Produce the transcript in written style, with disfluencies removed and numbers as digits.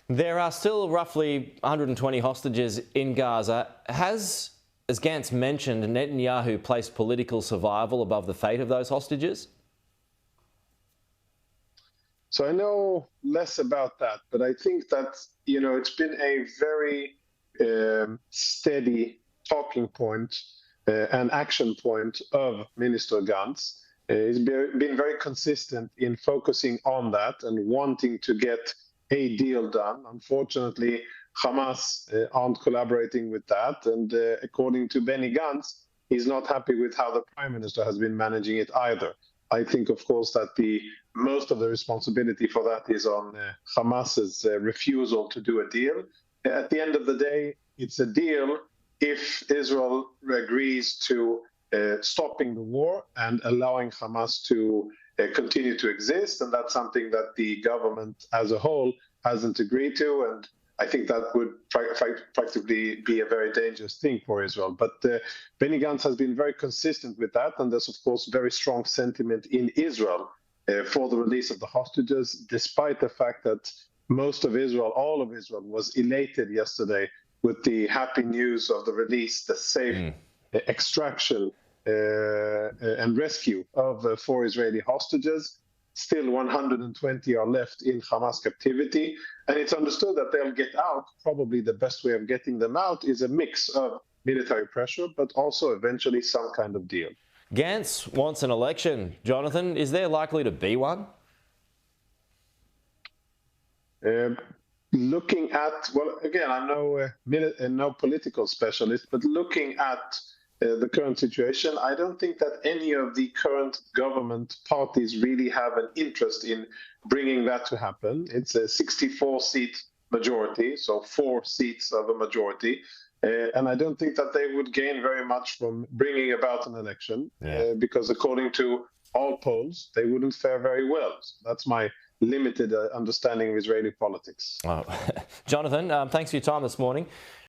There are still roughly 120 hostages in Gaza. Has, as Gantz mentioned, Netanyahu placed political survival above the fate of those hostages? So I know less about that, but I think that, it's been a very steady talking point and action point of Minister Gantz. He's been very consistent in focusing on that and wanting to get a deal done. Unfortunately, Hamas aren't collaborating with that. And according to Benny Gantz, he's not happy with how the Prime Minister has been managing it either. I think, of course, that most of the responsibility for that is on Hamas's refusal to do a deal. At the end of the day, it's a deal if Israel agrees to stopping the war and allowing Hamas to continue to exist. And that's something that the government as a whole hasn't agreed to. And I think that would practically be a very dangerous thing for Israel. But Benny Gantz has been very consistent with that. And there's, of course, very strong sentiment in Israel for the release of the hostages, despite the fact that most of Israel, all of Israel, was elated yesterday with the happy news of the release, the safe extraction and rescue of 4 Israeli hostages. Still 120 are left in Hamas captivity, and it's understood that they'll get out. Probably the best way of getting them out is a mix of military pressure, but also eventually some kind of deal. Gantz wants an election. Jonathan, is there likely to be one? Looking at, well, again, I'm no political specialist, but looking at the current situation, I don't think that any of the current government parties really have an interest in bringing that to happen. It's a 64-seat majority, so 4 seats of a majority. And I don't think that they would gain very much from bringing about an election, because according to all polls, they wouldn't fare very well. So that's my limited understanding of Israeli politics. Oh. Jonathan, thanks for your time this morning.